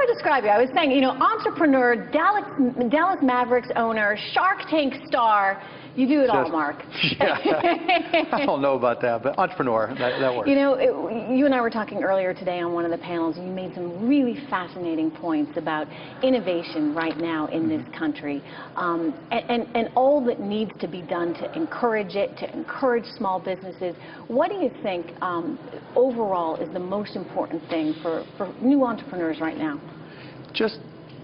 do I describe you? I was saying, you know, entrepreneur, Dallas Mavericks owner, Shark Tank star. You do it all, Mark. Yeah, I don't know about that, but entrepreneur, that works. You know, you and I were talking earlier today on one of the panels, and you made some really fascinating points about innovation right now in this country, and all that needs to be done to encourage it, to encourage small businesses. What do you think overall is the most important thing for new entrepreneurs right now? Just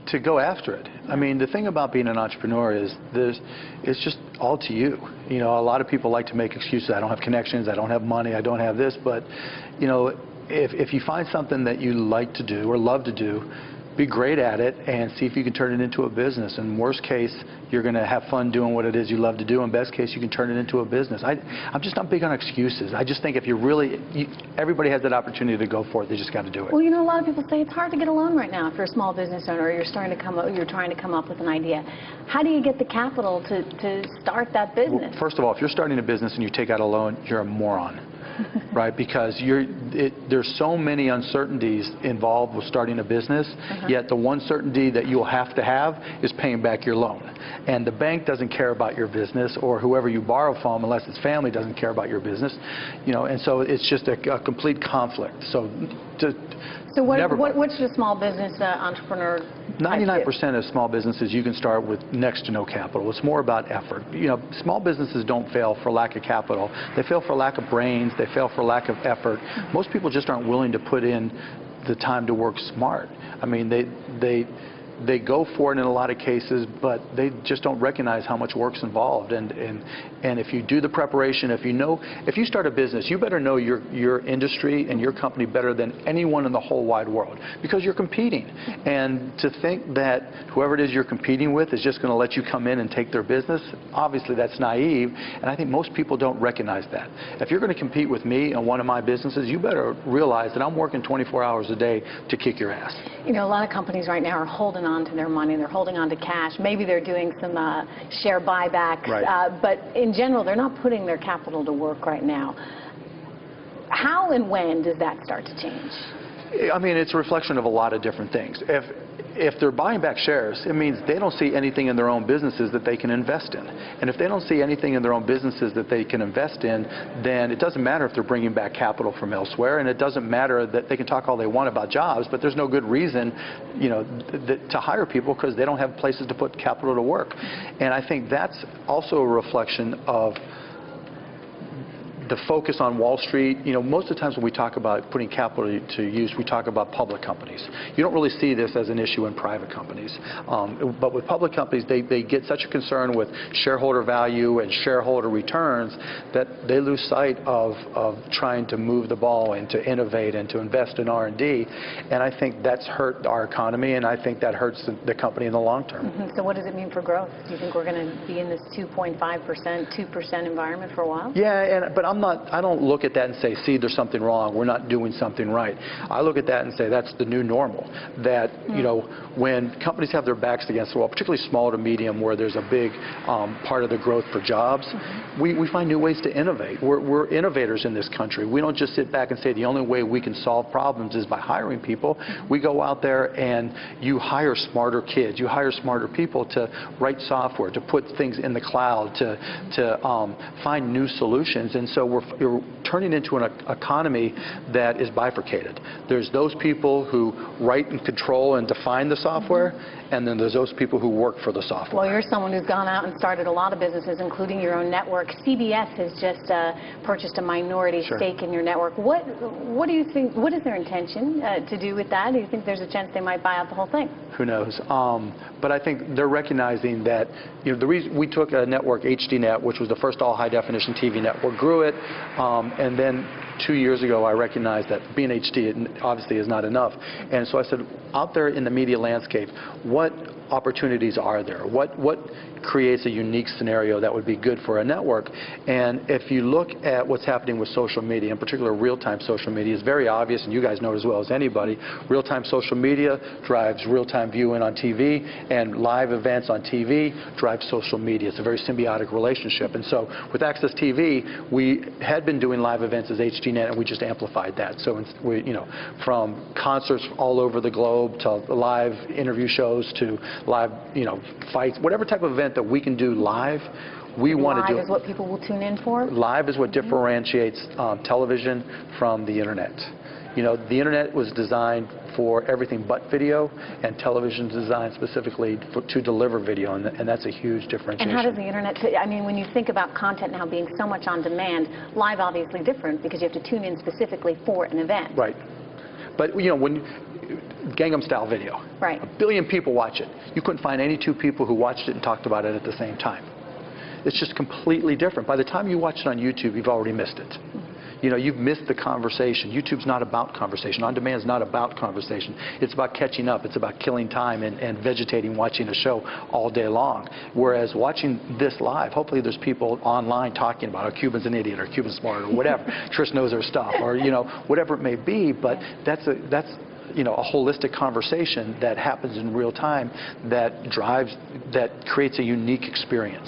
to go after it. I mean, the thing about being an entrepreneur is it's just all to you. You know, a lot of people like to make excuses. I don't have connections, I don't have money, I don't have this, but, you know, if you find something that you like to do or love to do, be great at it and see if you can turn it into a business. In worst case, you're going to have fun doing what it is you love to do. In best case, you can turn it into a business. I'm just not big on excuses. I just think if you really, everybody has that opportunity to go for it. They just got to do it. Well, you know, a lot of people say it's hard to get a loan right now if you're a small business owner or you're trying to come up with an idea. How do you get the capital to start that business? Well, first of all, if you're starting a business and you take out a loan, you're a moron. Right, because there's so many uncertainties involved with starting a business, yet the one certainty that you'll have to have is paying back your loan. And the bank doesn't care about your business, or whoever you borrow from, unless it's family, doesn't care about your business. You know, and so it's just a complete conflict. So what's your small business entrepreneur? 99% of small businesses you can start with next to no capital. It's more about effort. You know, small businesses don't fail for lack of capital. They fail for lack of brains. They fail for lack of effort. Most people just aren't willing to put in the time to work smart. I mean, they go for it in a lot of cases, but they just don't recognize how much work's involved. And if you do the preparation, if you start a business, you better know your industry and your company better than anyone in the whole wide world, because you're competing. And to think that whoever it is you're competing with is just going to let you come in and take their business, obviously that's naive. And I think most people don't recognize that. If you're going to compete with me in one of my businesses, you better realize that I'm working 24 hours a day to kick your ass. You know, a lot of companies right now are holding on to their money, they're holding on to cash. Maybe they're doing some share buybacks, but in general, they're not putting their capital to work right now. How and when does that start to change? I mean, it's a reflection of a lot of different things. If they're buying back shares, it means they don't see anything in their own businesses that they can invest in. And if they don't see anything in their own businesses that they can invest in, then it doesn't matter if they're bringing back capital from elsewhere, and it doesn't matter that they can talk all they want about jobs, but there's no good reason, you know, to hire people because they don't have places to put capital to work. And I think that's also a reflection of the focus on Wall Street. You know, most of the times when we talk about putting capital to use, we talk about public companies. You don't really see this as an issue in private companies. But with public companies, they get such a concern with shareholder value and shareholder returns that they lose sight of trying to move the ball and to innovate and to invest in R&D. And I think that's hurt our economy, and I think that hurts the company in the long term. So what does it mean for growth? Do you think we're going to be in this 2.5%, 2% environment for a while? Yeah, but I don't look at that and say, see, there's something wrong, we're not doing something right. I look at that and say that's the new normal. That, you know, when companies have their backs against the wall, particularly small to medium, where there's a big part of the growth for jobs, we find new ways to innovate. We're innovators in this country. We don't just sit back and say the only way we can solve problems is by hiring people. We go out there and you hire smarter kids, you hire smarter people to write software, to put things in the cloud, to find new solutions. And so we're turning into an economy that is bifurcated. There's those people who write and control and define the software, and then there's those people who work for the software. Well, you're someone who's gone out and started a lot of businesses, including your own network. CBS has just purchased a minority stake in your network. What do you think? What is their intention to do with that? Do you think there's a chance they might buy out the whole thing? Who knows? But I think they're recognizing that, you know, the reason we took a network, HDNet, which was the first all high-definition TV network, grew it, and then 2 years ago I recognized that being HD obviously is not enough. And so I said, out there in the media landscape, what opportunities are there? What creates a unique scenario that would be good for a network? And if you look at what's happening with social media, in particular real-time social media, is very obvious, and you guys know it as well as anybody. Real-time social media drives real-time viewing on TV, and live events on TV drive social media. It's a very symbiotic relationship. And so with Access TV, we had been doing live events as HDNet, and we just amplified that. So we, from concerts all over the globe to live interview shows to live, fights, whatever type of event that we can do live, we want to do. Live is what people will tune in for? Live is what differentiates television from the internet. The internet was designed for everything but video, and television is designed specifically to deliver video, and that's a huge differentiation. And how does the internet fit? I mean, when you think about content now being so much on demand, live obviously different because you have to tune in specifically for an event. Right. But, when Gangnam Style video, right. 1 billion people watch it. You couldn't find any two people who watched it and talked about it at the same time. It's just completely different. By the time you watch it on YouTube, you've already missed it. You've missed the conversation. YouTube's not about conversation. On demand is not about conversation. It's about catching up. It's about killing time and vegetating, watching a show all day long. Whereas watching this live, hopefully there's people online talking about, Cuban's an idiot, or Cuban's smart, or whatever. Trish knows her stuff, or whatever it may be. But that's a holistic conversation that happens in real time that creates a unique experience.